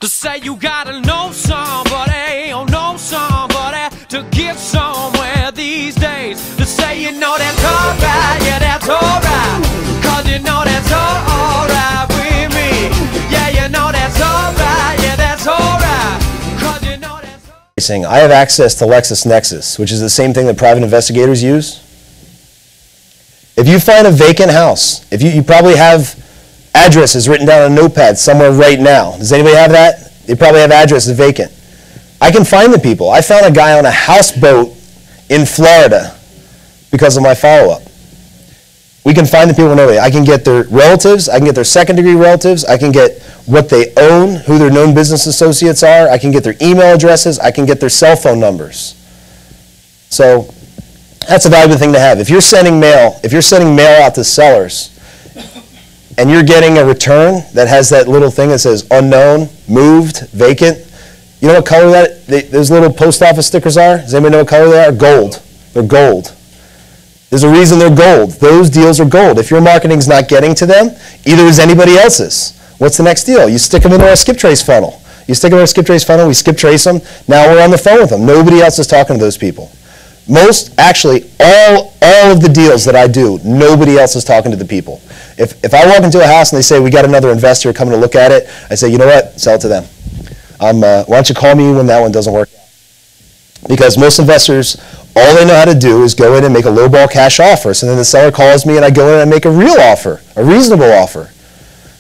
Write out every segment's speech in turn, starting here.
To say you gotta know somebody, or know somebody to get somewhere these days. To say you know that's alright, yeah that's alright, cause you know that's alright with me. Yeah, you know that's alright, yeah that's alright, cause you know that's alright. I have access to LexisNexis, which is the same thing that private investigators use. If you find a vacant house, if you probably have addresses written down on a notepad somewhere right now. Does anybody have that? They probably have addresses vacant. I can find the people. I found a guy on a houseboat in Florida because of my follow-up. We can find the people in Italy. I can get their relatives. I can get their second-degree relatives. I can get what they own, who their known business associates are. I can get their email addresses. I can get their cell phone numbers. So that's a valuable thing to have. If you're sending mail out to sellers, and you're getting a return that has that little thing that says unknown, moved, vacant, you know what color those little post office stickers are? Does anybody know what color they are? Gold. They're gold. There's a reason they're gold. Those deals are gold. If your marketing's not getting to them, either is anybody else's. What's the next deal? You stick them into our skip trace funnel. You stick them in our skip trace funnel, we skip trace them, now we're on the phone with them. Nobody else is talking to those people. Actually, all of the deals that I do, nobody else is talking to the people. If I walk into a house and they say, we got another investor coming to look at it, I say, you know what, sell it to them. Why don't you call me when that one doesn't work out? Because most investors, all they know how to do is go in and make a lowball cash offer. So then the seller calls me and I go in and make a real offer, a reasonable offer.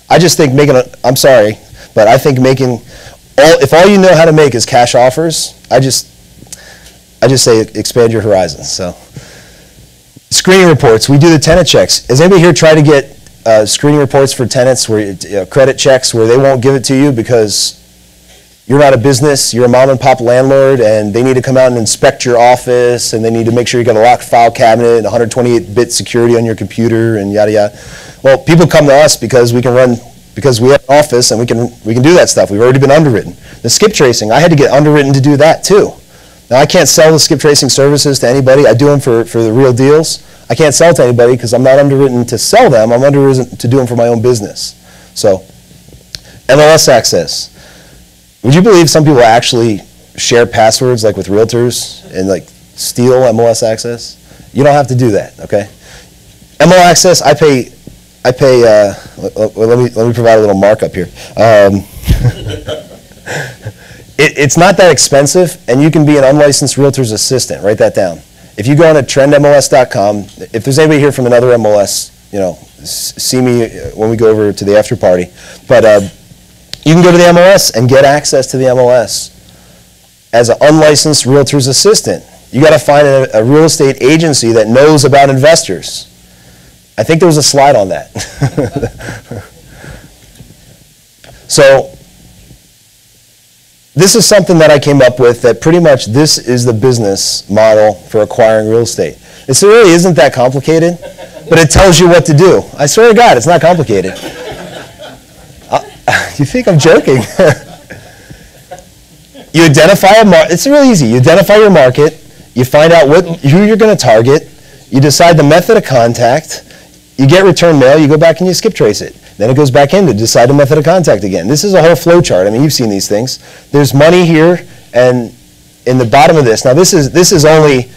I just think I'm sorry, but I think if all you know how to make is cash offers, I just say expand your horizons. So, screening reports, we do the tenant checks. Has anybody here tried to get screening reports for tenants, where credit checks, where they won't give it to you because you're not a business, you're a mom and pop landlord, and they need to come out and inspect your office, and they need to make sure you got a locked file cabinet and 128-bit security on your computer, and yada yada. Well, people come to us because we have an office and we can do that stuff. We've already been underwritten. The skip tracing, I had to get underwritten to do that too. Now, I can't sell the skip tracing services to anybody. I do them for the real deals. I can't sell to anybody because I'm not underwritten to sell them. I'm underwritten to do them for my own business. So, MLS access. Would you believe some people actually share passwords like with realtors and like steal MLS access? You don't have to do that, okay? MLS access, I pay. Let me provide a little markup here. It's not that expensive, and you can be an unlicensed realtor's assistant. Write that down. If you go on to trendmls.com, if there's anybody here from another MLS, see me when we go over to the after party. But you can go to the MLS and get access to the MLS as an unlicensed realtor's assistant. You got to find a real estate agency that knows about investors. I think there was a slide on that. So this is something that I came up with, that pretty much this is the business model for acquiring real estate. It really isn't that complicated, but it tells you what to do. I swear to God, it's not complicated. You think I'm joking? You identify it's really easy. You identify your market, you find out who you're going to target, you decide the method of contact, you get return mail, you go back and you skip trace it. Then it goes back in to decide the method of contact again. This is a whole flow chart. I mean, you've seen these things. There's money here, and in the bottom of this, now this is only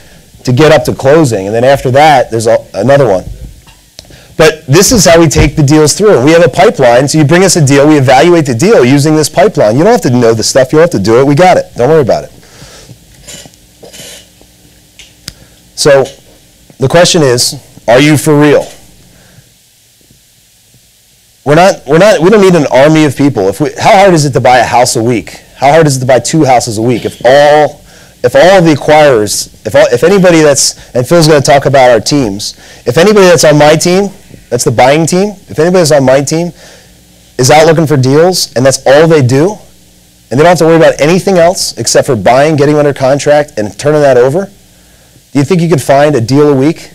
to get up to closing, and then after that, there's another one. But this is how we take the deals through. We have a pipeline, so you bring us a deal, we evaluate the deal using this pipeline. You don't have to know the stuff, you don't have to do it, we got it. Don't worry about it. So the question is, are you for real? We don't need an army of people. How hard is it to buy a house a week? How hard is it to buy 2 houses a week? If all of the acquirers, if anybody and Phil's going to talk about our teams, if anybody that's on my team, that's the buying team, if anybody that's on my team is out looking for deals and that's all they do, and they don't have to worry about anything else except for buying, getting under contract, and turning that over, do you think you could find a deal a week?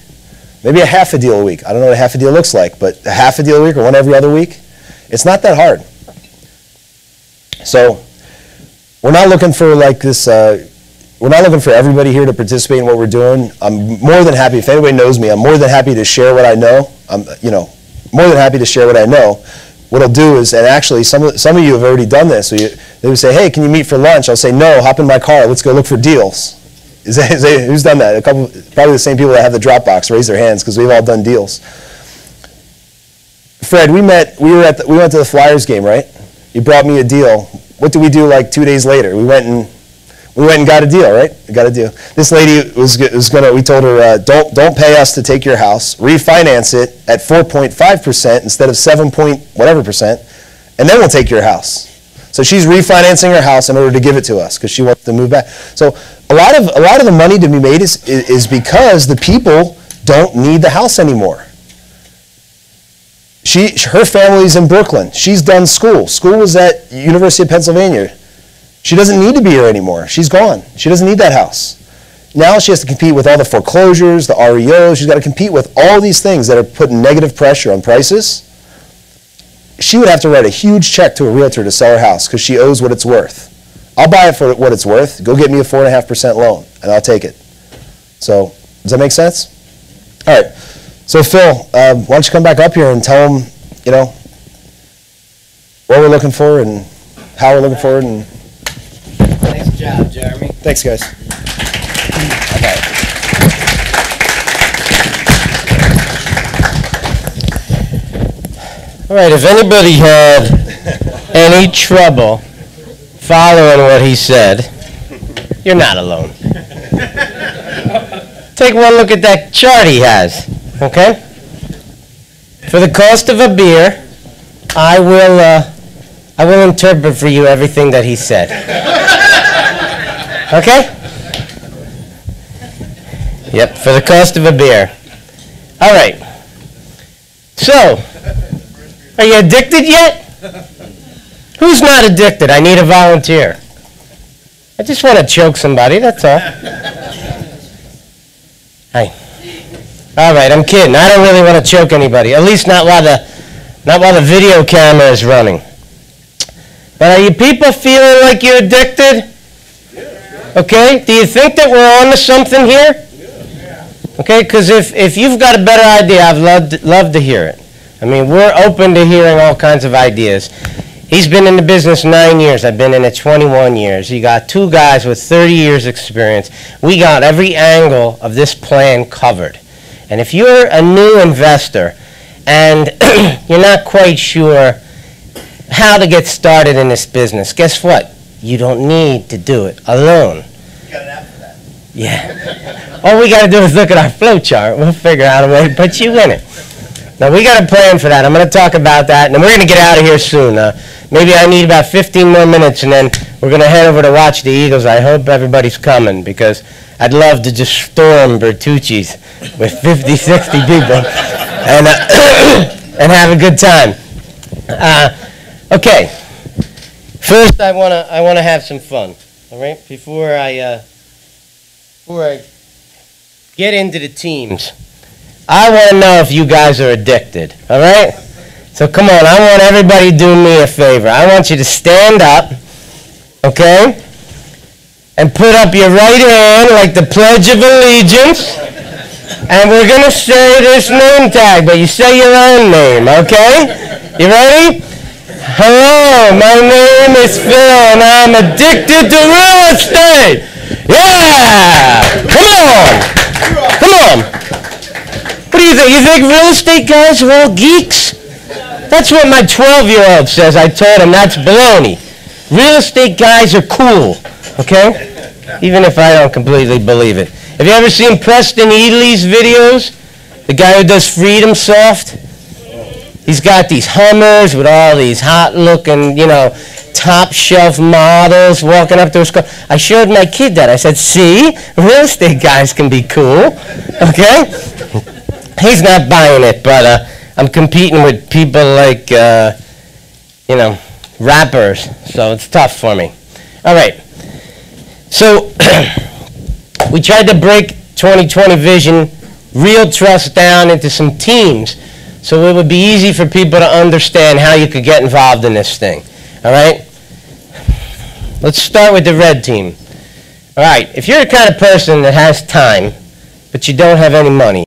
Maybe a half a deal a week. I don't know what a half a deal looks like, but a half a deal a week or one every other week, it's not that hard. So we're not looking for like this, we're not looking for everybody here to participate in what we're doing. I'm more than happy, if anybody knows me, I'm more than happy to share what I know. I'm more than happy to share what I know. What I'll do is, and actually some of you have already done this, so They would say, hey, can you meet for lunch? I'll say, no, hop in my car, let's go look for deals. Who's done that? Probably the same people that have the Dropbox, raise their hands, because we've all done deals. Fred, we went to the Flyers game, right? You brought me a deal. What did we do like 2 days later? We went and got a deal, right? We got a deal. This lady was gonna, we told her, don't pay us to take your house, refinance it at 4.5% instead of 7 point whatever percent, and then we'll take your house. So she's refinancing her house in order to give it to us because she wants to move back. So a lot of the money to be made is because the people don't need the house anymore. Her family's in Brooklyn. She's done school. School was at University of Pennsylvania. She doesn't need to be here anymore. She's gone. She doesn't need that house. Now she has to compete with all the foreclosures, the REOs. She's got to compete with all these things that are putting negative pressure on prices. She would have to write a huge check to a realtor to sell her house because she owes what it's worth. I'll buy it for what it's worth. Go get me a 4.5% loan, and I'll take it. So does that make sense? All right. So Phil, why don't you come back up here and tell them, what we're looking for and how we're looking for it. And nice job, Jeremy. Thanks, guys. Okay. All right, if anybody had any trouble following what he said, you're not alone. Take one look at that chart he has, okay? For the cost of a beer, I will interpret for you everything that he said. Okay? Yep, for the cost of a beer. All right. So, are you addicted yet? Who's not addicted? I need a volunteer. I just want to choke somebody, that's all. Hi. All right, I'm kidding. I don't really want to choke anybody, at least not while the video camera is running. But are you people feeling like you're addicted? Okay, do you think that we're on to something here? Okay, because if you've got a better idea, I'd love to hear it. I mean, we're open to hearing all kinds of ideas. He's been in the business 9 years. I've been in it 21 years. You got two guys with 30 years experience. We got every angle of this plan covered. And if you're a new investor and you're not quite sure how to get started in this business, guess what? You don't need to do it alone. You got an app for that. Yeah. All we got to do is look at our flow chart. We'll figure out a way to put you in it. Now, we got a plan for that. I'm going to talk about that, and then we're going to get out of here soon. Maybe I need about 15 more minutes, and then we're going to head over to watch the Eagles. I hope everybody's coming, because I'd love to just storm Bertucci's with 50, 60 people and have a good time. Okay. First, I want to have some fun. All right. Before I get into the teams, I want to know if you guys are addicted. All right. So come on. I want everybody to do me a favor. I want you to stand up. Okay. And put up your right hand like the Pledge of Allegiance. And we're going to say this name tag, but you say your own name, okay? You ready? Hello, my name is Phil, and I'm addicted to real estate. Yeah! Come on! Come on! What do you think? You think real estate guys are all geeks? That's what my 12-year-old says. I told him that's baloney. Real estate guys are cool, okay? Even if I don't completely believe it. Have you ever seen Preston Ely videos? The guy who does Freedom Soft? He's got these Hummers with all these hot-looking, top-shelf models walking up to his car. I showed my kid that. I said, see? Real estate guys can be cool, okay? He's not buying it, but I'm competing with people like, rappers, so it's tough for me. All right. So we tried to break 2020 vision, real trust down into some teams so it would be easy for people to understand how you could get involved in this thing. All right? Let's start with the red team. All right, if you're the kind of person that has time, but you don't have any money,